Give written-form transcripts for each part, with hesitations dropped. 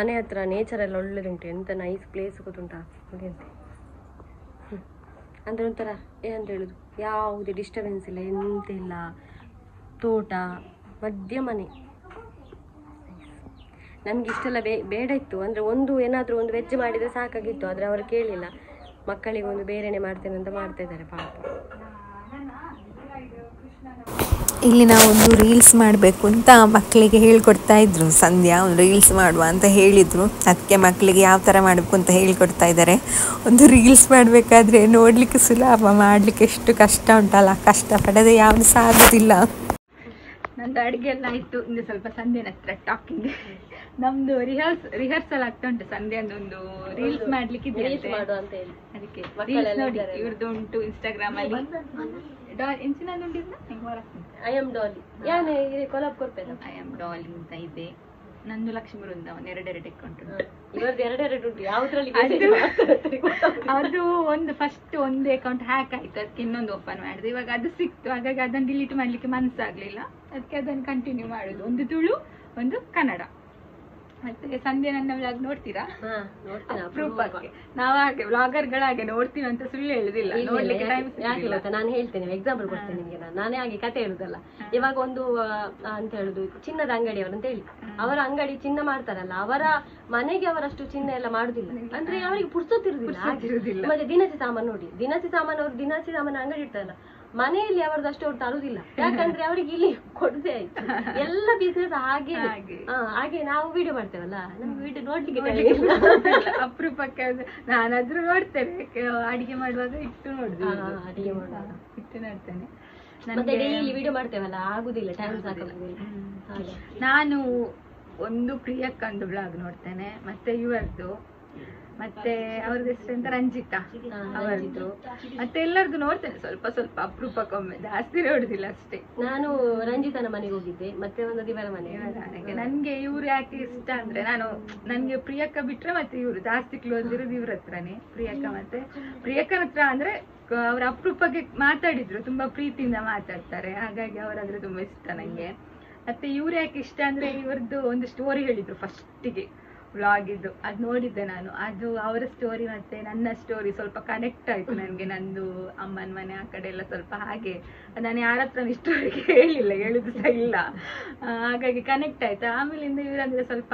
ಮನೆ ಹತ್ರ ನೇಚರ್ ಎಲ್ಲ ಒಳ್ಳೆದುಂಟು, ಎಂತ ನೈಸ್ ಪ್ಲೇಸ್ ಗೊತ್ತುಂಟಾ ನೋಡಿ ಅಂತ. ಅಂದರೆ ಒಂಥರ ಏನಂತ ಹೇಳೋದು, ಯಾವುದೇ ಡಿಸ್ಟರ್ಬೆನ್ಸ್ ಇಲ್ಲ, ಎಂತ ಇಲ್ಲ, ತೋಟ ಮಧ್ಯ ಮನೆ. ನಮ್ಗೆ ಇಷ್ಟೆಲ್ಲ ಬೇಡ ಇತ್ತು, ಅಂದರೆ ಏನಾದರೂ ಒಂದು ವೆಜ್ ಮಾಡಿದರೆ ಸಾಕಾಗಿತ್ತು. ಆದರೆ ಅವರು ಕೇಳಿಲ್ಲ, ಮಕ್ಕಳಿಗೆ ಒಂದು ಬೇರೆನೆ ಮಾಡ್ತೇನೆ ಅಂತ ಮಾಡ್ತಾ ಇದ್ದಾರೆ ಪಾಪ. ಇಲ್ಲಿ ನಾವು ಒಂದು ರೀಲ್ಸ್ ಮಾಡಬೇಕು ಅಂತ ಮಕ್ಕಳಿಗೆ ಹೇಳ್ಕೊಡ್ತಾ ಇದ್ರು. ಸಂಧ್ಯಾ ಒಂದು ರೀಲ್ಸ್ ಮಾಡುವ ಅಂತ ಹೇಳಿದರು. ಅದಕ್ಕೆ ಮಕ್ಕಳಿಗೆ ಯಾವ ಥರ ಮಾಡಬೇಕು ಅಂತ ಹೇಳ್ಕೊಡ್ತಾ ಇದ್ದಾರೆ. ಒಂದು ರೀಲ್ಸ್ ಮಾಡಬೇಕಾದ್ರೆ ನೋಡಲಿಕ್ಕೆ ಸುಲಭ, ಮಾಡಲಿಕ್ಕೆ ಎಷ್ಟು ಕಷ್ಟ ಉಂಟಲ್ಲ, ಕಷ್ಟಪಡದೆ ಯಾವುದು ಸಹ ಆಗೋದಿಲ್ಲ. ನಂದು ಅಡುಗೆ ಎಲ್ಲ ಆಯಿತು. ಇನ್ನು ಸ್ವಲ್ಪ ಸಂಧ್ಯನ ಹತ್ರ ಟಾಕಿಂಗ್. ನಮ್ದು ರಿಹರ್ಸಲ್ ಆಗ್ತಾ ಉಂಟು. ಸಂಧ್ಯಾದೊಂದು ರೀಲ್ಸ್ ಮಾಡ್ಲಿಕ್ಕೆ ಇದೆ, ಅದಕ್ಕೆ ರೀಲ್ಸ್ ನೋಡಿ ಇವ್ರದ್ದು ಉಂಟು ಇನ್ಸ್ಟಾಗ್ರಾಮ್ ಅಲ್ಲಿ. ಐ ಆಮ್ ಡಾಲಿ ಅಂತ ಇದೆ. ನಂದು ಲಕ್ಷ್ಮೀ ವೃಂದಾವನ್ ಎರಡೆರಡು ಅಕೌಂಟ್ ಉಂಟು. ಅದು ಒಂದು ಫಸ್ಟ್ ಒಂದು ಅಕೌಂಟ್ ಹ್ಯಾಕ್ ಆಯ್ತು, ಅದಕ್ಕೆ ಇನ್ನೊಂದು ಓಪನ್ ಮಾಡಿದೆ. ಇವಾಗ ಅದು ಸಿಕ್ತು, ಹಾಗಾಗಿ ಅದನ್ನು ಡಿಲೀಟ್ ಮಾಡ್ಲಿಕ್ಕೆ ಮನಸ್ಸಾಗ್ಲಿಲ್ಲ, ಅದಕ್ಕೆ ಅದನ್ನು ಕಂಟಿನ್ಯೂ ಮಾಡುದು. ಒಂದು ತುಳು ಒಂದು ಕನ್ನಡ. ಮತ್ತೆ ಸಂಧ್ಯಾ ನನ್ನ ವ್ಲಾಗ್ ನೋಡ್ತೀರಾ? ಅಪರೂಪಕ್ಕೆ ನಾವು ಹಾಗೆ ವ್ಲಾಗರ್ಗಳಾಗೆ ನೋಡ್ತೀವಿ ಅಂತ ಸುಳ್ಳು ಹೇಳುದಿಲ್ಲ, ನೋಡ್ಲಿಕ್ಕೆ ಟೈಮ್ ಯಾಕಿಲ್ಲ. ನಾನು ಹೇಳ್ತೇನೆ, ಎಕ್ಸಾಂಪಲ್ ಕೊಡ್ತೇನೆ ನಿಮಗೆ. ನಾನೇ ಹಾಗೆ ಕತೆ ಹೇಳುದಲ್ಲ. ಇವಾಗ ಒಂದು ಅಂತ ಹೇಳುದು ಚಿನ್ನದ ಅಂಗಡಿಯವರು ಅಂತ ಹೇಳಿ, ಅವರ ಅಂಗಡಿ ಚಿನ್ನ ಮಾಡ್ತಾರಲ್ಲ, ಅವರ ಮನೆಗೆ ಅವರಷ್ಟು ಚಿನ್ನ ಎಲ್ಲ ಮಾಡುದಿಲ್ಲ, ಅಂದ್ರೆ ಅವರಿಗೆ ಪುರ್ಸೊತ್ತಿರುದಿಲ್ಲ. ಮತ್ತೆ ದಿನಸಿ ಸಾಮಾನು ನೋಡಿ, ದಿನಸಿ ಸಾಮಾನು ಅವ್ರು ದಿನಸಿ ಸಾಮಾನು ಅಂಗಡಿ ಇಡ್ತಾರಲ್ಲ, ಮನೆಯಲ್ಲಿ ಅವರದ್ದು ಅಷ್ಟು ಅವ್ರು ತರುದಿಲ್ಲ. ಯಾಕಂದ್ರೆ ಅವ್ರಿಗೆ ಇಲ್ಲಿ ಕೊಡದೆ ಆಯ್ತು ಎಲ್ಲ ಬಿಸ್ನೆಸ್. ಹಾಗೆ ನಾವು ವಿಡಿಯೋ ಮಾಡ್ತೇವಲ್ಲ, ನಮ್ಗೆ ವಿಡಿಯೋ ನೋಡ್ಲಿಕ್ಕೆ ಅಪರೂಪಕ್ಕೆ ನಾನಾದ್ರೂ ನೋಡ್ತೇನೆ. ಅಡಿಗೆ ಮಾಡುವಾಗ ಇಟ್ಟು ನೋಡುದು, ಅಡಿಗೆ ಮಾಡುವಾಗ ಇಟ್ಟು ನೋಡ್ತೇನೆ. ಮತ್ತೆ ಡೈಲಿ ವಿಡಿಯೋ ಮಾಡ್ತೇವಲ್ಲ, ಆಗುದಿಲ್ಲ, ಟೈಮ್ ಸಾಕಾಗುದಿಲ್ಲ. ನಾನು ಒಂದು ಪ್ರಿಯಕ್ಕಂದು ಬ್ಲಾಗ್ ನೋಡ್ತೇನೆ, ಮತ್ತೆ ಇವರದ್ದು, ಮತ್ತೆ ಅವ್ರದ್ದು ಹೆಸರು ರಂಜಿತಾ ಅವರದ್ದು, ಮತ್ತೆ ಎಲ್ಲರದ್ದು ನೋಡ್ತೇನೆ ಸ್ವಲ್ಪ ಸ್ವಲ್ಪ, ಅಪರೂಪಕ್ಕೊಮ್ಮೆ, ಜಾಸ್ತಿ ನೋಡುದಿಲ್ಲ ಅಷ್ಟೇ. ನಾನು ರಂಜಿತನ ಮನೆಗೆ ಹೋಗಿದ್ದೆ, ಮತ್ತೆ ಒಂದು ದಿವರ ಮನೆಗೆ. ನನ್ಗೆ ಇವ್ರು ಯಾಕೆ ಇಷ್ಟ ಅಂದ್ರೆ, ನನ್ಗೆ ಪ್ರಿಯಕ್ಕ ಬಿಟ್ರೆ ಮತ್ತೆ ಇವ್ರು ಜಾಸ್ತಿ ಕ್ಲೋಸ್ ಇರೋದು ಇವ್ರ ಹತ್ರನೇ. ಪ್ರಿಯಕ್ಕನ ಹತ್ರ ಅಂದ್ರೆ ಅವ್ರ ಅಪರೂಪಕ್ಕೆ ಮಾತಾಡಿದ್ರು, ತುಂಬಾ ಪ್ರೀತಿಯಿಂದ ಮಾತಾಡ್ತಾರೆ, ಹಾಗಾಗಿ ಅವರಾದ್ರೆ ತುಂಬಾ ಇಷ್ಟ ನಂಗೆ. ಮತ್ತೆ ಇವ್ರು ಯಾಕೆ ಇಷ್ಟ ಅಂದ್ರೆ, ಇವ್ರದ್ದು ಒಂದು ಸ್ಟೋರಿ ಹೇಳಿದ್ರು ಫಸ್ಟಿಗೆ ವ್ಲಾಗ್ ಇದ್ದು, ಅದು ನೋಡಿದ್ದೆ ನಾನು. ಅದು ಅವರ ಸ್ಟೋರಿ ಮತ್ತೆ ನನ್ನ ಸ್ಟೋರಿ ಸ್ವಲ್ಪ ಕನೆಕ್ಟ್ ಆಯ್ತು ನನಗೆ. ನಂದು ಅಮ್ಮನ ಮನೆ ಆ ಕಡೆ ಎಲ್ಲ ಸ್ವಲ್ಪ ಹಾಗೆ, ನಾನು ಯಾರ ಹತ್ರ ಸ್ಟೋರಿ ಹೇಳುದು ಸಹ ಇಲ್ಲ, ಹಾಗಾಗಿ ಕನೆಕ್ಟ್ ಆಯ್ತು. ಆಮೇಲಿಂದ ಇವರಂದ್ರೆ ಸ್ವಲ್ಪ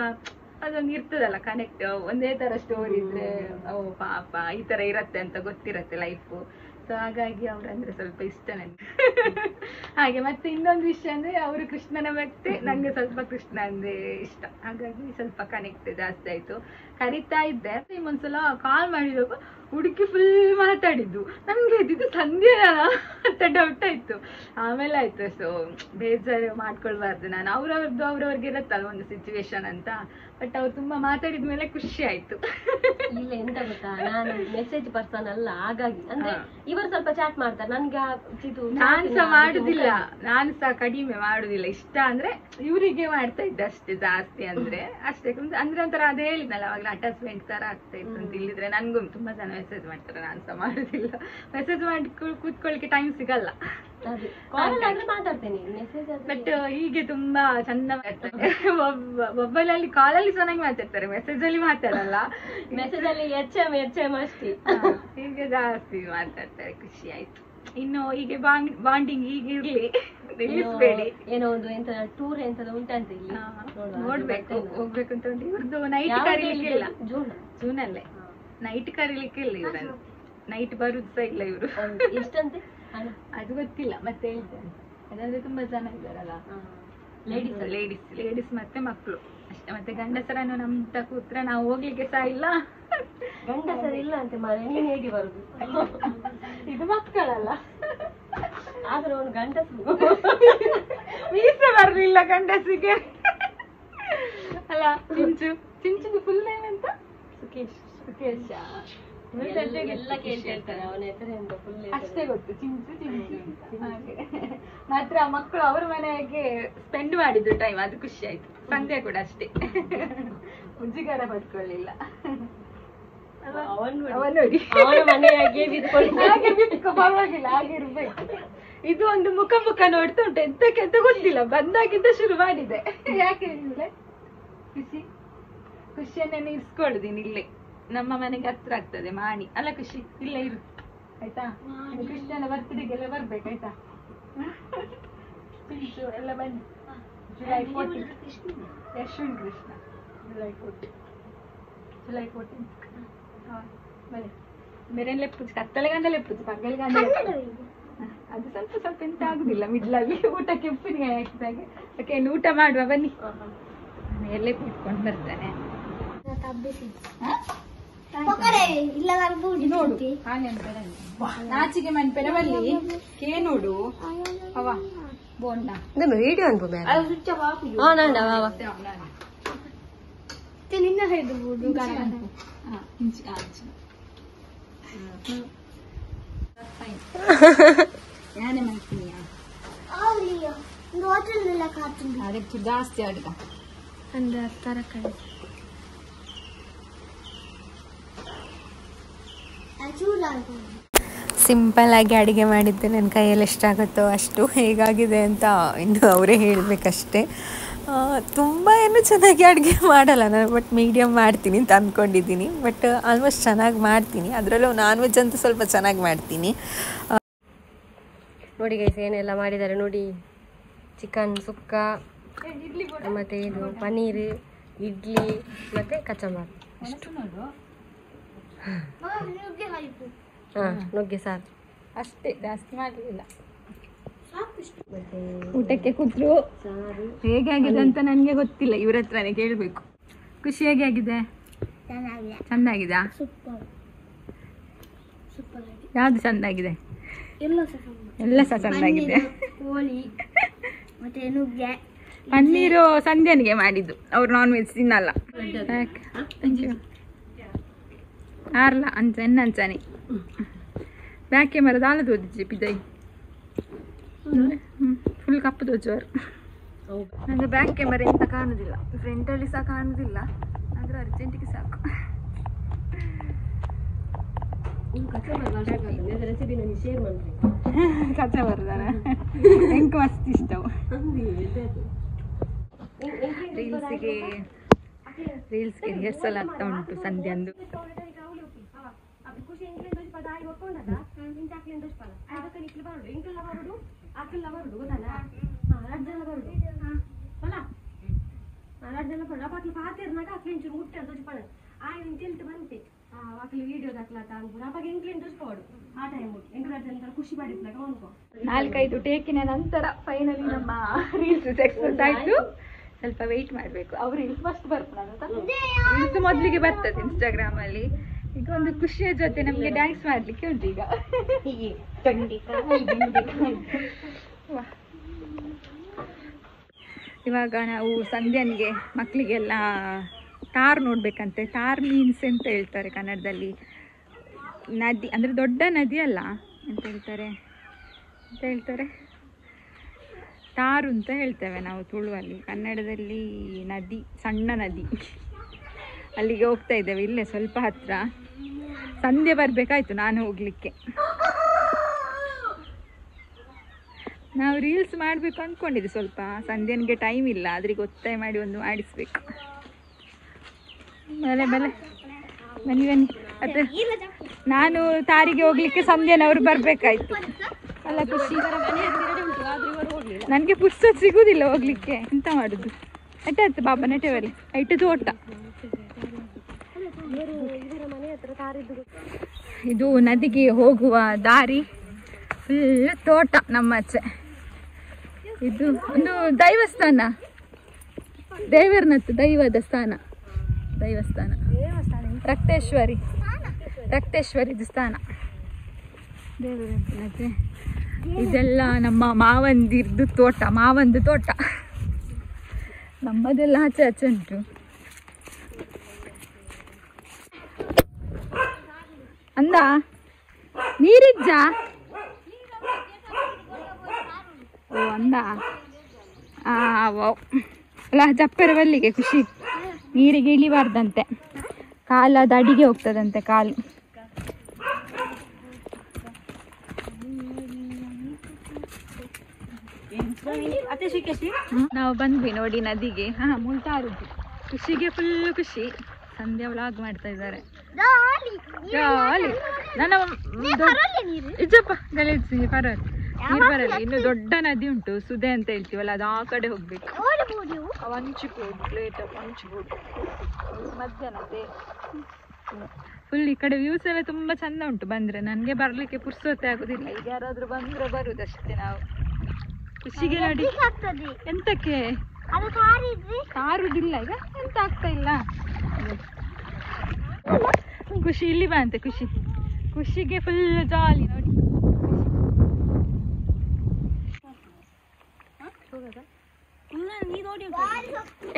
ಅದೊಂದು ಇರ್ತದಲ್ಲ ಕನೆಕ್ಟ್, ಒಂದೇ ತರ ಸ್ಟೋರಿ ಇದ್ರೆ ಓ ಪಾಪ ಈ ತರ ಇರತ್ತೆ ಅಂತ ಗೊತ್ತಿರತ್ತೆ ಲೈಫು. ಸೊ ಹಾಗಾಗಿ ಅವ್ರಂದ್ರೆ ಸ್ವಲ್ಪ ಇಷ್ಟ ನನಗೆ. ಹಾಗೆ ಮತ್ತೆ ಇನ್ನೊಂದು ವಿಷಯ ಅಂದ್ರೆ, ಅವರು ಕೃಷ್ಣನ ಭಕ್ತೆ, ನಂಗೆ ಸ್ವಲ್ಪ ಕೃಷ್ಣ ಅಂದ್ರೆ ಇಷ್ಟ, ಹಾಗಾಗಿ ಸ್ವಲ್ಪ ಕನೆಕ್ಟ್ ಜಾಸ್ತಿ ಆಯ್ತು. ಕರಿತಾ ಇದ್ದೆ, ಒಂದ್ಸಲ ಕಾಲ್ ಮಾಡಿದಾಗ ಹುಡುಗಿ ಫುಲ್ ಮಾತಾಡಿದ್ದು, ನಮ್ಗೆ ಇದು ಸಂಧ್ಯಾ ಅಂತ ಡೌಟ್ ಆಯ್ತು. ಆಮೇಲೆ ಆಯ್ತು, ಸೊ ಬೇಜಾರು ಮಾಡ್ಕೊಳ್ಬಾರ್ದು. ನಾನು ಅವ್ರವ್ರಿಗೆ ಇರತ್ತಲ್ಲ ಒಂದು ಸಿಚುವೇಶನ್ ಅಂತ, ಬಟ್ ಅವ್ರು ತುಂಬಾ ಮಾತಾಡಿದ್ಮೇಲೆ ಖುಷಿ ಆಯ್ತು. ಇಲ್ಲ ಎಂತ ಗೊತ್ತಾ, ನಾನು ಮೆಸೇಜ್ ಪರ್ಸನ್ ಅಲ್ಲ, ಹಾಗಾಗಿ ಅಂದ್ರೆ ಇವರು ಸ್ವಲ್ಪ ಚಾಟ್ ಮಾಡ್ತಾರೆ, ನನ್ಗೆ ನಾನ್ ಸಹ ಮಾಡುದಿಲ್ಲ, ನಾನು ಸಹ ಕಡಿಮೆ ಮಾಡುದಿಲ್ಲ. ಇಷ್ಟ ಅಂದ್ರೆ ಇವರಿಗೆ ಮಾಡ್ತಾ ಇದ್ದೆ ಅಷ್ಟೇ, ಜಾಸ್ತಿ ಅಂದ್ರೆ ಅಷ್ಟೇ. ಅಂದ್ರೆ ಒಂಥರ ಅದೇ ಹೇಳಿದ್ನಲ್ಲ ಅವಾಗಲೇ, ಅಟ್ಯಾಚ್ಮೆಂಟ್ ತರ ಆಗ್ತಾ ಇತ್ತು ಅಂತ. ಇಲ್ಲಿದ್ರೆ ನನ್ಗೂ ತುಂಬಾ ಜನ ಮೆಸೇಜ್ ಮಾಡ್ತಾರೆ, ನಾನು ಸಹ ಮಾಡುದಿಲ್ಲ. ಮೆಸೇಜ್ ಮಾಡಿ ಕೂತ್ಕೊಳ್ಳಿಕ್ಕೆ ಟೈಮ್ ಸಿಗಲ್ಲ, ಬಟ್ ಹೀಗೆ ತುಂಬಾ ಚಂದ ಮಾಡ್ತಾರೆ. ಮೊಬೈಲಲ್ಲಿ ಕಾಲಲ್ಲಿ ಚೆನ್ನಾಗಿ ಮಾತಾಡ್ತಾರೆ, ಮೆಸೇಜ್ ಅಲ್ಲಿ ಮಾತಾಡಲ್ಲ. ಮೆಸೇಜ್ ಅಲ್ಲಿ HM ಅಷ್ಟೇ, ಹೀಗೆ ಜಾಸ್ತಿ ಮಾತಾಡ್ತಾರೆ. ಖುಷಿ ಆಯ್ತು. ಇನ್ನು ಹೀಗೆ ಬಾಂಡಿಂಗ್ ಹೀಗೆ ಇರ್ಲಿ, ನಿಲ್ಲಿಸ್ಬೇಡಿ. ಏನೋ ಒಂದು ಎಂತ ಟೂರ್ ಎಂತದ ಉಂಟಂತ ಇಲ್ಲಿ ನೋಡ್ಬೇಕು, ಹೋಗ್ಬೇಕು ಅಂತ ಉಂಟು. ಇವ್ರದ್ದು ನೈಟ್ ಕರೀಲಿಕ್ಕೆ ಇಲ್ಲ, ಜೂನಲ್ಲೇ ನೈಟ್ ಕರೀಲಿಕ್ಕೆ ಇಲ್ಲ ಇವ್ರನ್ನು, ನೈಟ್ ಬರುದು ಸಹ ಇಲ್ಲ ಇವ್ರು. ಎಷ್ಟಂತೆ ಅದು ಗೊತ್ತಿಲ್ಲ, ಮತ್ತೆ ಹೇಳ್ತೇನೆ. ಅದಂದ್ರೆ ತುಂಬಾ ಜನ ಇದ್ದಾರಲ್ಲ, ಲೇಡೀಸ್ ಮತ್ತೆ ಮಕ್ಕಳು ಅಷ್ಟೇ. ಮತ್ತೆ ಗಂಡಸರನ್ನು ನಮ್ತ ಕೂತ್ರ ನಾವು ಹೋಗ್ಲಿಕ್ಕೆ ಸಹ ಇಲ್ಲ. ಗಂಡಸರ ಇಲ್ಲ ಅಂತೆ ಮಾರೆ, ನೀನ್ ಹೇಗೆ ಬರುದು? ಇದು ಮಕ್ಕಳಲ್ಲ, ಆದ್ರೆ ಒಂದು ಗಂಡಸು ಮೀಸೆ ಬರ್ಲಿಲ್ಲ ಗಂಡಸಿಗೆ ಅಲ್ಲ. ಚಿಂಚು ಫುಲ್ ನೇಮ್ ಅಂತ? ಸುಕೇಶ್. ಎಲ್ಲ ಕೇಳ್ತಾರೆ ಅವನ ಹೆಸರು ಎಂತ ಫುಲ್ ಅಷ್ಟೇ ಗೊತ್ತು, ಚಿಂಚು. ಹಾಗೆ ಮಾತ್ರ ಮಕ್ಕಳು ಅವ್ರ ಮನೆಗೆ ಸ್ಪೆಂಡ್ ಮಾಡಿದ್ರು ಟೈಮ್, ಅದು ಖುಷಿ ಆಯ್ತು. ಸಂಧ್ಯಾ ಕೂಡ ಅಷ್ಟೇ, ಮುಜುಗರ ಪಡ್ಕೊಳ್ಳಿಲ್ಲ. ಪರವಾಗಿಲ್ಲ, ಹಾಗೆ ಇರ್ಬೇಕು. ಇದು ಒಂದು ಮುಖ ನೋಡ್ತಾ ಉಂಟು, ಎಂತಕ್ಕೆ ಗೊತ್ತಿಲ್ಲ, ಬಂದಾಗಿಂದ ಶುರು ಮಾಡಿದೆ. ಯಾಕೆ ಖುಷಿ ಖುಷಿಯನ್ನೇ ಇರಿಸ್ಕೊಳ್ಳುದೀನಿ ಇಲ್ಲೇ, ನಮ್ಮ ಮನೆಗೆ ಹತ್ರ ಆಗ್ತದೆ ಮಾಣಿ ಅಲ್ಲ ಖುಷಿ, ಇಲ್ಲೇ ಇರು ಆಯ್ತಾ. ಕೃಷ್ಣನ ಬರ್ತ್ಡೇಗೆಲ್ಲ ಬರ್ಬೇಕಾಯ್ತಾ, ಎಲ್ಲ ಬನ್ನಿ. ಜುಲೈ 14 ಯಶ್ವಿನ್ ಕೃಷ್ಣ, ಜುಲೈ 14 ಬನ್ನಿ. ಬೇರೆ ಲೆಪ್ಪುದು ಕತ್ತಲೆಗಂದ ಲೆಪ್ಪುದು ಪಗ್ಗಲಿಗಂದ ಅದು ಸ್ವಲ್ಪ ಸ್ವಲ್ಪ ಎಂತ ಆಗುದಿಲ್ಲ ಮಿಡ್ಲಲ್ಲಿ ಊಟಕ್ಕೆ ಉಪ್ಪಿನಕಾಯಿ ಹಾಕಿದಾಗೆ. ಯಾಕೆ ಊಟ ಮಾಡುವ ಬನ್ನಿ, ಎಲ್ಲೇ ಇಟ್ಕೊಂಡು ಬರ್ತೇನೆ. ನೋಡು ಹಾಗೆ ನಾಚಿಗೆ ಮನ್ಪೆರ ಬಲ್ಲಿ ಕೇನೋಡು ಅವ ಬೋಂಡ ವಿಡಿಯೋ ಅನ್ಬೋದು ನಿನ್ನ ಹೇಳ್ಬೋದು ഞാനേ മനസ്സിലാ ಅದಕ್ಕೆ ಜಾಸ್ತಿ ಅಡುಗ ಅಂದ್ರೆ ತರಕಾರಿ ಸಿಂಪಲ್ಲಾಗಿ ಅಡುಗೆ ಮಾಡಿದ್ದೆ, ನನ್ನ ಕೈಯಲ್ಲಿ ಎಷ್ಟಾಗುತ್ತೋ ಅಷ್ಟು. ಹೇಗಾಗಿದೆ ಅಂತ ಇನ್ನು ಅವರೇ ಹೇಳಬೇಕಷ್ಟೇ. ತುಂಬ ಏನು ಚೆನ್ನಾಗಿ ಅಡುಗೆ ಮಾಡಲ್ಲ ನಾನು, ಬಟ್ ಮೀಡಿಯಮ್ ಮಾಡ್ತೀನಿ ಅಂತ ಅಂದ್ಕೊಂಡಿದ್ದೀನಿ. ಬಟ್ ಆಲ್ಮೋಸ್ಟ್ ಚೆನ್ನಾಗಿ ಮಾಡ್ತೀನಿ. ಅದರಲ್ಲೂ ನಾನ್ ವೆಜ್ ಅಂತೂ ಸ್ವಲ್ಪ ಚೆನ್ನಾಗಿ ಮಾಡ್ತೀನಿ. ನೋಡಿ ಗೈಸ್ ಏನೆಲ್ಲ ಮಾಡಿದ್ದಾರೆ ನೋಡಿ. ಚಿಕನ್ ಸುಕ್ಕ, ಮತ್ತು ಇದು ಪನ್ನೀರ್, ಇಡ್ಲಿ ಮತ್ತು ಕಚಂಬರ್, ಹಾಂ ನುಗ್ಗೆ ಸಾರು ಅಷ್ಟೇ, ಜಾಸ್ತಿ ಮಾಡಲಿಲ್ಲ. ಊಟಕ್ಕೆ ಕೂತ್ರು. ಹೇಗೆ ಆಗಿದೆ ಅಂತ ನನಗೆ ಗೊತ್ತಿಲ್ಲ, ಇವ್ರ ಹತ್ರನೇ ಕೇಳಬೇಕು. ಖುಷಿ ಹೇಗೆ ಆಗಿದೆ? ಚಂದಾಗಿದಾ? ಯಾವ್ದು ಚಂದಾಗಿದೆ? ಎಲ್ಲ ಸಹ ಚಂದಾಗಿದೆ. ಪನ್ನೀರು ಸಂಧ್ಯಾನಿಗೆ ಮಾಡಿದ್ದು, ಅವ್ರು ನಾನ್ ವೆಜ್ ತಿನ್ನಲ್ಲ. ಆರ್ಲ ಅಂಚ ಎನ್ನಂಚಾನೆ ಬ್ಯಾಕೆ ಮರದ ಆಲ ತೋದಿಜ್ಜೆ ಪಿದೈ ಫುಲ್ ಕಪ್ಪು ತೋಚುವರು. ನನಗೆ ಬ್ಯಾಕ್ ಕ್ಯಾಮರಾ ಎಂತ ಕಾಣುದಿಲ್ಲ, ಫ್ರಂಟಲ್ಲಿ ಸಹ ಕಾಣುದಿಲ್ಲ, ಆದ್ರೆ ಅರ್ಜೆಂಟಿಗೆ ಸಾಕು. ಕಚ್ಚಾ ಬರ್ದಾರ ಎಂಕ್ ಮಸ್ತ್ ಇಷ್ಟವು. ರೀಲ್ಸ್ಗೆ ರಿಹರ್ಸಲ್ ಆಗ್ತಾ ಉಂಟು ಸಂಧ್ಯಾಂದು. ನಾಲ್ಕೈದು ಟೇಕಿನ ನಂತರ ಫೈನಲಿ ನಮ್ಮ ರೀಲ್ಸ್ ಸಕ್ಸಸ್ ಆಯ್ತು. ಸ್ವಲ್ಪ ವೆಯ್ಟ್ ಮಾಡ್ಬೇಕು, ಅವ್ರು ರೀಲ್ಸ್ ಫಸ್ಟ್ ಬರ್ತಾರೆ. ರೀಲ್ಸ್ ಮೊದ್ಲಿಗೆ ಬರ್ತದೆ ಇನ್ಸ್ಟಾಗ್ರಾಮ್ ಅಲ್ಲಿ. ಈಗ ಒಂದು ಖುಷಿಯ ಜೊತೆ ನಮ್ಗೆ ಡ್ಯಾನ್ಸ್ ಮಾಡ್ಲಿಕ್ಕೆ ಉಂಟು ಈಗ. ಇವಾಗ ನಾವು ಸಂಧ್ಯಾನ್ಗೆ ಮಕ್ಕಳಿಗೆಲ್ಲ ತಾರ್ ನೋಡ್ಬೇಕಂತೆ. ತಾರ್ ಮೀನ್ಸ್ ಅಂತ ಹೇಳ್ತಾರೆ ಕನ್ನಡದಲ್ಲಿ, ನದಿ ಅಂದ್ರೆ ದೊಡ್ಡ ನದಿ ಅಲ್ಲ, ಅಂತ ಹೇಳ್ತಾರೆ ತಾರು ಅಂತ ಹೇಳ್ತೇವೆ ನಾವು ತುಳುವಲ್ಲಿ. ಕನ್ನಡದಲ್ಲಿ ನದಿ, ಸಣ್ಣ ನದಿ. ಅಲ್ಲಿಗೆ ಹೋಗ್ತಾ ಇದ್ದೇವೆ, ಇಲ್ಲೇ ಸ್ವಲ್ಪ ಹತ್ರ. ಸಂಧ್ಯೆ ಬರ್ಬೇಕಾಯ್ತು ನಾನು ಹೋಗ್ಲಿಕ್ಕೆ. ನಾವು ರೀಲ್ಸ್ ಮಾಡಬೇಕು ಅಂದ್ಕೊಂಡಿದ್ದೆ, ಸ್ವಲ್ಪ ಸಂಧ್ಯನಿಗೆ ಟೈಮ್ ಇಲ್ಲ, ಅದ್ರಿಗೆ ಒತ್ತಾಯ ಮಾಡಿ ಒಂದು ಮಾಡಿಸ್ಬೇಕು. ಬಲೆ ಬನ್ನಿ ಮತ್ತೆ ನಾನು ತಾರಿಗೆ ಹೋಗ್ಲಿಕ್ಕೆ ಸಂಧ್ಯನವರು ಬರ್ಬೇಕಾಯ್ತು ಅಲ್ಲ ಖುಷಿ. ನನಗೆ ಪುಸ್ತಕ ಸಿಗುದಿಲ್ಲ ಹೋಗ್ಲಿಕ್ಕೆ, ಎಂತ ಮಾಡುದು? ಎಟ್ಟಾಯ್ತು ಬಾಬಾ ನೆಟೆವಲ್ಲಿ ಐಟು ತೋಟ. ಇದು ನದಿಗೆ ಹೋಗುವ ದಾರಿ, ಫುಲ್ ತೋಟ ನಮ್ಮಚ್ಚೆ. ಇದು ಒಂದು ದೈವಸ್ಥಾನ, ದೇವರನತ್ತು ದೈವದ ಸ್ಥಾನ, ದೈವಸ್ಥಾನ ರಕ್ತೇಶ್ವರಿದು ಸ್ಥಾನ ದೇವರ. ಇದೆಲ್ಲ ನಮ್ಮ ಮಾವಂದಿರ್ದು ತೋಟ, ಮಾವಂದು ತೋಟ. ನಮ್ಮದೆಲ್ಲ ಆಚೆ ಆಚೆ ಉಂಟು. ಅಂದ ನೀರಿಜ್ಜ? ಓ ಅಂದ ಅಲ್ಲ, ಜಪ್ಪರವಲ್ಲಿಗೆ ಖುಷಿ. ನೀರಿಗೆ ಇಳಿಬಾರ್ದಂತೆ, ಕಾಲದ ಅಡಿಗೆ ಹೋಗ್ತದಂತೆ ಕಾಲು. ನಾವು ಬಂದ್ವಿ ನೋಡಿ ನದಿಗೆ. ಮುಲ್ತಾರುದು ಖುಷಿಗೆ ಫುಲ್ ಖುಷಿ. ಸಂಧ್ಯಾ ವ್ಲಾಗ್ ಮಾಡ್ತಾ ಇದ್ದಾರೆ. ಜಾಲಿ. ನನ್ನ ಇಜ್ಜಪ್ಪ ಗಲೀಜ್ ಪರವಾಗಿಲ್ಲ, ನೀರು ಬರಲ್ಲ. ಇನ್ನು ದೊಡ್ಡ ನದಿ ಉಂಟು, ಸುದೆ ಅಂತ ಹೇಳ್ತೀವಲ್ಲ, ಅದು ಆ ಕಡೆ ಹೋಗ್ಬೇಕು. ಹಂಚಿಬೋದು ಪ್ಲೇಟ್ ಹಂಚಿಬೋದು ಮಧ್ಯಾಹ್ನದೇ ಫುಲ್. ಈ ಕಡೆ ವ್ಯೂಸ್ ಎಲ್ಲ ತುಂಬಾ ಚಂದ ಉಂಟು. ಬಂದ್ರೆ ನನ್ಗೆ ಬರ್ಲಿಕ್ಕೆ ಪುರ್ಸೊತ್ತೆ ಆಗುದಿಲ್ಲ. ಈಗ ಯಾರಾದ್ರೂ ಬಂದ್ರೆ ಬರುದಷ್ಟೇ ನಾವು. ಖುಷಿಗೆ ನೋಡಿ ಎಂತಕ್ಕೆ ಕಾರುದಿಲ್ಲ ಈಗ, ಎಂತ ಆಗ್ತಾ ಇಲ್ಲ. ಖುಷಿ ಇಲ್ಲಿ ಬಂತೆ. ಖುಷಿಗೆ ಫುಲ್ ಜಾಲಿ ನೋಡಿ.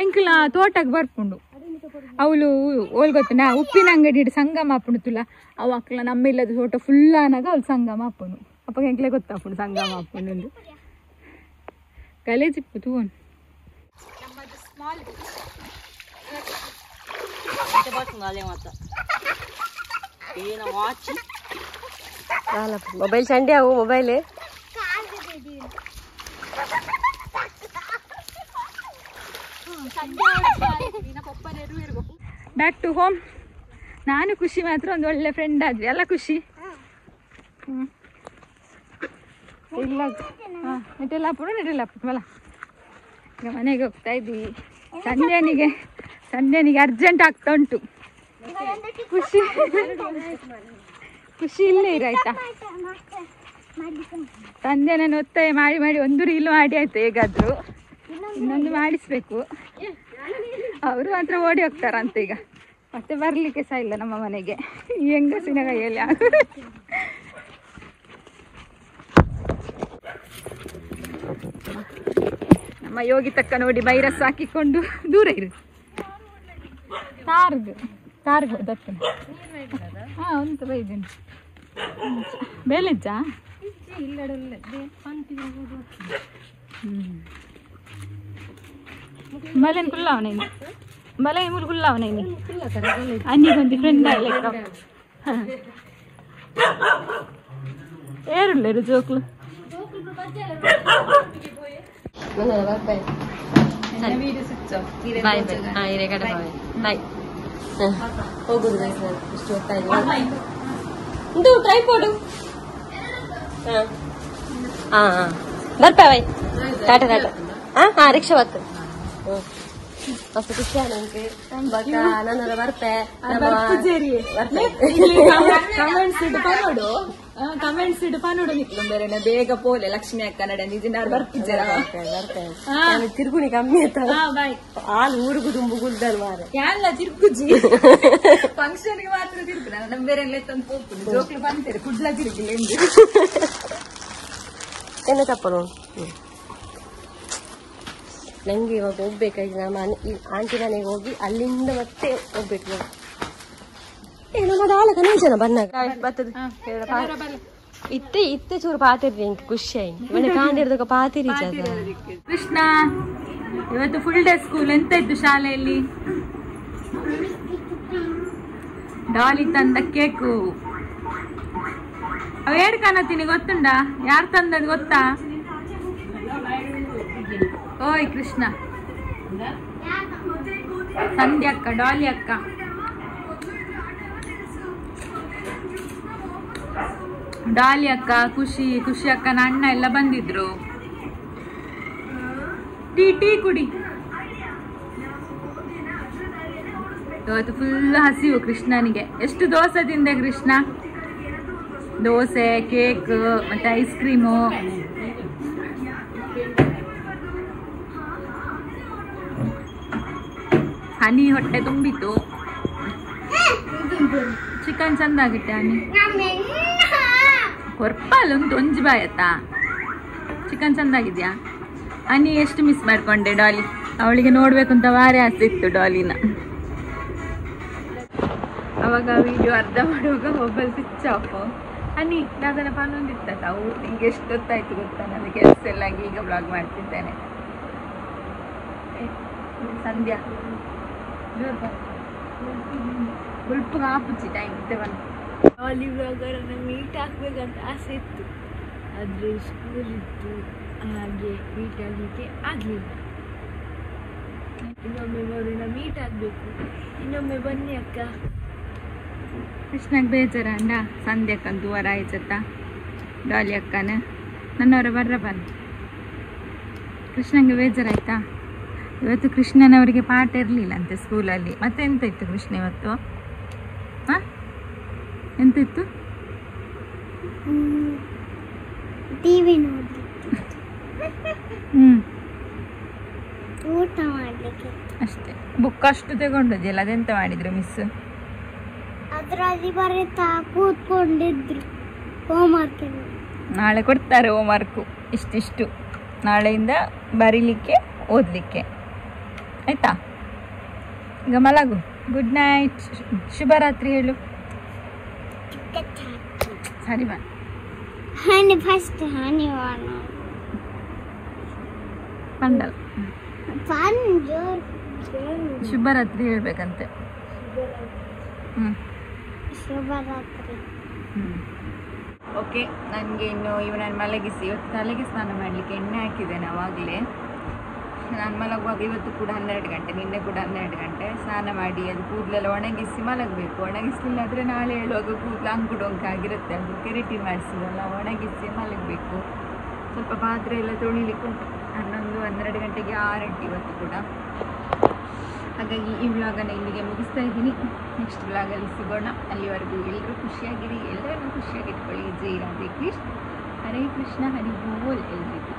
ಎಂಕಲ ತೋಟಕ್ಕೆ ಬರ್ಕೊಂಡು ಅವಳು ಓಲ್ ಗೊತ್ತನಾ, ಉಪ್ಪಿನ ಅಂಗಡಿ ಇಡು ಸಂಗಮ ಹಾಪುಂಡು ತುಲ ಅವು ಅಕ್ಕಲ ನಮ್ಮಿಲ್ಲದ ತೋಟ ಫುಲ್ ಆನಾಗ ಅವಳು ಸಂಗಮ ಹಾಪುನು. ಅಪ್ಪ ಎಂಕ್ಲೆ ಗೊತ್ತಾಪುಂಡು ಸಂಗಮ ಹಾಪುಂಡು ಗಲೇಜಿಪ್ಪು ತೂವನು. ಮೊಬೈಲ್ ಚಂಡಿ ಅವು ಮೊಬೈಲ್ ಬ್ಯಾಕ್ ಟು ಹೋಮ್. ನಾನು ಖುಷಿ ಮಾತ್ರ ಒಂದು ಒಳ್ಳೆ ಫ್ರೆಂಡ್ ಆದ್ವಿ ಅಲ್ಲ ಖುಷಿ? ಇಲ್ಲ ನೆಟ್ಟೆಲ್ಲ ಬಲ್ಲ. ಈಗ ಮನೆಗೆ ಹೋಗ್ತಾ ಇದ್ವಿ. ಸಂಧ್ಯಾನಿಗೆ ಅರ್ಜೆಂಟ್ ಆಗ್ತಾ ಉಂಟು. ಖುಷಿ ಇಲ್ಲೇ ಇರಾಯ್ತಾ? ಸಂಧ್ಯಾ ನಾನು ಒತ್ತಾಯ ಮಾಡಿ ಒಂದು ರೀಲ್ ಮಾಡಿ ಆಯ್ತು. ಹೇಗಾದ್ರು ಇನ್ನೊಂದು ಮಾಡಿಸ್ಬೇಕು. ಅವರು ಮಾತ್ರ ಓಡಿ ಹೋಗ್ತಾರಂತ ಈಗ. ಮತ್ತೆ ಬರ್ಲಿಕ್ಕೆ ಸಹ ಇಲ್ಲ ನಮ್ಮ ಮನೆಗೆ, ಈ ಹೆಂಗಸಿನ ಕೈಯಲ್ಲಿ. ನಮ್ಮ ಯೋಗಿ ತಕ್ಕ ನೋಡಿ ವೈರಸ್ ಹಾಕಿಕೊಂಡು ದೂರ ಇರು. ಕಾರ್ಗ್ ದತ್ತನ ಒಂದು ಬೈದೇನು ಬೇಲೆಜ್ಜ ಮಲೇನ್ ಕುಲ್ಲವನೇನು ಮಲೆ ಮುಲ್ ಕುಲ್ಲವನೇನು ಅನ್ನಿಗೊಂದು ಫ್ರೆಂಡ್ ಲೆಕ್ಕ ಏರುಳ್ಳೇರು ಜೋಕ್ಲು ಹೋಗುದು ಇಷ್ಟು ಟ್ರೈಪೋಡು ಬರ್ಪೆ ಟಾಟಾ ಟಾಟಾ ರಿಕ್ಷಾ ಬತ್ತು ಮಸ್ತ್ ಖುಷಿ ನನಗೆ ನನ್ನೆಲ್ಲ ಬರ್ಪೆ ಕಮೆಂಟ್ಸ್ ಇಡು ಪನೋಡು ನಿಕ್ಲು ಬೇರೆ ಬೇಗ ಪೋಲೆ ಲಕ್ಷ್ಮಿ ಅಕ್ಕ ನಡೆ ನಿಜ ಬರ್ತಿದ್ದೆ ತಿರುಗುಣಿ ಕಮ್ಮಿ ಆಯ್ತಲ್ಲ ಹಾಲು ಊರುಗು ತುಂಬು ಗುಲ್ದಲ್ ಮಾರ ಎಲ್ಲ ತಿರುಗುಜಿ ಫಂಕ್ಷನ್ಗೆ ಮಾತ್ರ ತಿರುಗು ನಮ್ಮ ಬೇರೆ ತಂದು ಹೋಗ್ತೀನಿ ಜೋಕ್ಲು ಬಂತೇನೆ ಕುಡ್ಲ ತಿರುಗಿಲ್ಲ ಎಂದು ಎಣ್ಣೆ ತಪ್ಪಲು ನಂಗೆ ಇವಾಗ ಹೋಗ್ಬೇಕಾಗಿ ನಮ್ಮ ಆಂಟಿ ಮನೆಗೆ ಹೋಗಿ ಅಲ್ಲಿಂದ ಮತ್ತೆ ಹೋಗ್ಬೇಕು. ನಮ್ಮ ಕನೇ ಜನ ಬಂದಾಗ ಬರ್ತದ ಇತ್ತೆ ಚೂರು ಪಾತಿರ್ರಿ ಇಂಕ ಖುಷಿ ಆಯ್ತು ಮನೆ ಕಾಂಡಿರ್ದಾಗ ಪಾತಿರಿ. ಕೃಷ್ಣ ಇವತ್ತು ಫುಲ್ ಡೇ ಸ್ಕೂಲ್. ಎಂತ ಇತ್ತು ಶಾಲೆಯಲ್ಲಿ? ಡಾಲಿ ತಂದ ಕೇಕು. ಅವ ಏಡ್ ಕಾಣತೀನಿ ಗೊತ್ತುಂಡ? ಯಾರು ತಂದದ್ ಗೊತ್ತಾ? ಓಯ್ ಕೃಷ್ಣ, ಸಂಧ್ಯಾ ಅಕ್ಕ, ಡಾಲಿ ಅಕ್ಕ. ಡಾಲಿ ಅಕ್ಕ, ಖುಷಿ ಅಕ್ಕನ ಅಣ್ಣ ಎಲ್ಲ ಬಂದಿದ್ರು. ಟೀ ಕುಡಿ. ಇವತ್ತು ಫುಲ್ ಹಸಿವು ಕೃಷ್ಣನಿಗೆ. ಎಷ್ಟು ದೋಸೆ ತಿಂದೆ ಕೃಷ್ಣ? ದೋಸೆ, ಕೇಕ್ ಮತ್ತೆ ಐಸ್ ಕ್ರೀಮು. ಹನಿ ಹೊಟ್ಟೆ ತುಂಬಿತು. ಚಿಕನ್ ಚಂದ ಆಗಿತ್ತೆ ಹನಿ. ಕೊರ್ಪಲ್ ಒಂದು ಒಂಜಿ ಬಾಯತ್ತಾ? ಚಿಕನ್ ಚಂದ ಆಗಿದ್ಯಾ? ಹನಿ ಎಷ್ಟು ಮಿಸ್ ಮಾಡ್ಕೊಂಡೆ ಡಾಲಿ. ಅವಳಿಗೆ ನೋಡ್ಬೇಕು ಅಂತ ಭಾರಿ ಆಸೆ ಇತ್ತು ಡಾಲಿನ. ಅವಾಗ ವಿಡಿಯೋ ಅರ್ಧ ಮಾಡುವಾಗ ಮೊಬೈಲ್ ಸ್ವಿಚ್ ಆಫ್. ಹನಿ ಅದನ್ನ ಪನ್ನೊಂದಿತ್ತಲ್ಲ, ಈಗ ಎಷ್ಟೊತ್ತಾಯ್ತು ಗೊತ್ತಾ? ನನ್ನ ಕೆಲಸ ಎಲ್ಲ ಆಗಿ ಈಗ ಬ್ಲಾಗ್ ಮಾಡ್ತಿದ್ದೇನೆ. ಸಂಧ್ಯಾ ಸ್ವಲ್ಪ ಹಾಪುಚ್ಚಿ ಟೈಮ್ ಡಾಲಿ ವ್ಲಾಗರನ್ನು ಮೀಟ್ ಹಾಕ್ಬೇಕಂತ ಆಸೆ ಇತ್ತು, ಆದರೆ ಸ್ಕೂಲ್ ಇತ್ತು, ಹಾಗೆ ಮೀಟ್ ಆಗಲಿಕ್ಕೆ ಆಗಲಿಲ್ಲ. ಇನ್ನೊಮ್ಮೆ ಬರೋಣ, ಮೀಟ್ ಆಗಬೇಕು. ಇನ್ನೊಮ್ಮೆ ಬನ್ನಿ ಅಕ್ಕ. ಕೃಷ್ಣಗೆ ಬೇಜಾರಂಡ ಸಂಧ್ಯಕ್ಕಂತೂ ವರ ಆಯ್ತತ್ತ ಡಾಲಿ ಅಕ್ಕನ ನನ್ನವರ ಬರ್ರ ಬನ್ನಿ. ಕೃಷ್ಣಂಗೆ ಬೇಜಾರಾಯ್ತಾ? ಇವತ್ತು ಕೃಷ್ಣನವರಿಗೆ ಪಾಠ ಇರಲಿಲ್ಲ ಅಂತೆ ಸ್ಕೂಲಲ್ಲಿ. ಮತ್ತೆ ಎಂತ ಇತ್ತು ಕೃಷ್ಣ ಇವತ್ತು? ಹಾಂ ಎಂತ ಇತ್ತು? ಟಿವಿ ನೋಡ್ಲಿಕ್ಕೆ, ಊಟ ಮಾಡ್ಲಿಕ್ಕೆ ಅಷ್ಟೇ. ಬುಕ್ ಅಷ್ಟು ತಗೊಂಡೋದಿಲ್ಲ, ಅದೆಂತ ಮಾಡಿದ್ರು ಮಿಸ್? ಅದ್ರಲ್ಲಿ ಬರೀತಾ ಕೂತ್ಕೊಂಡಿದ್ರು ಹೋಮ್ವರ್ಕ್. ನಾಳೆ ಕೊಡ್ತಾರೆ ಹೋಮ್ವರ್ಕು ಇಷ್ಟಿಷ್ಟು, ನಾಳೆಯಿಂದ ಬರೀಲಿಕ್ಕೆ ಓದಲಿಕ್ಕೆ. ಆಯ್ತಾ? ಈಗ ಮಲಗು. ಗುಡ್ ನೈಟ್, ಶುಭರಾತ್ರಿ ಹೇಳು. ಸರಿ ಬಾ. ಹನಿ ಫಸ್ಟ್ ಹನಿ ಪಂಡಲ್ ಜೋರ್ ಶುಭರಾತ್ರಿ ಹೇಳ್ಬೇಕಂತೆ. ಶುಭರಾತ್ರಿ. ಓಕೆ, ನನಗೆ ಇನ್ನು ಇವನನ್ನು ಮಲಗಿಸಿ, ಇವತ್ತು ತಲೆಗೆ ಸ್ನಾನ ಮಾಡಲಿಕ್ಕೆ ಎಣ್ಣೆ ಹಾಕಿದ್ದೇನೆ ಆವಾಗಲೇ. ನಾನು ಮಲಗುವಾಗ ಇವತ್ತು ಕೂಡ 12 ಗಂಟೆ, ನಿನ್ನೆ ಕೂಡ 12 ಗಂಟೆ ಸ್ನಾನ ಮಾಡಿ ಅದು ಕೂದಲೆಲ್ಲ ಒಣಗಿಸಿ ಮಲಗಬೇಕು. ಒಣಗಿಸಲಿಲ್ಲ ಆದರೆ ನಾಳೆ ಹೇಳುವಾಗ ಕೂದಲು ಅಂಕುಡೊಂಕು ಆಗಿರುತ್ತೆ, ಅದು ಕೆರೆಟಿನ್ ಮಾಡಿಸಿದಲ್ಲ, ಒಣಗಿಸಿ ಮಲಗಬೇಕು. ಸ್ವಲ್ಪ ಪಾತ್ರೆ ಎಲ್ಲ ತೊಳಿಲಿಕ್ಕೆ ಉಂಟು. 11-12 ಗಂಟೆಗೆ ಆರಂಟು ಇವತ್ತು ಕೂಡ. ಹಾಗಾಗಿ ಈ ವ್ಲಾಗನ್ನು ಇಲ್ಲಿಗೆ ಮುಗಿಸ್ತಾ ಇದ್ದೀನಿ. ನೆಕ್ಸ್ಟ್ ವ್ಲಾಗಲ್ಲಿ ಸಿಗೋಣ. ಅಲ್ಲಿವರೆಗೂ ಎಲ್ಲರೂ ಖುಷಿಯಾಗಿರಿ, ಎಲ್ಲರನ್ನೂ ಖುಷಿಯಾಗಿಟ್ಕೊಳ್ಳಿ. ಜೈ ರಾಧೆ ಕೃಷ್ಣ, ಹರೇ ಕೃಷ್ಣ, ಹರಿ ಬೋಲ್ ಎಲ್ರಿಗೂ.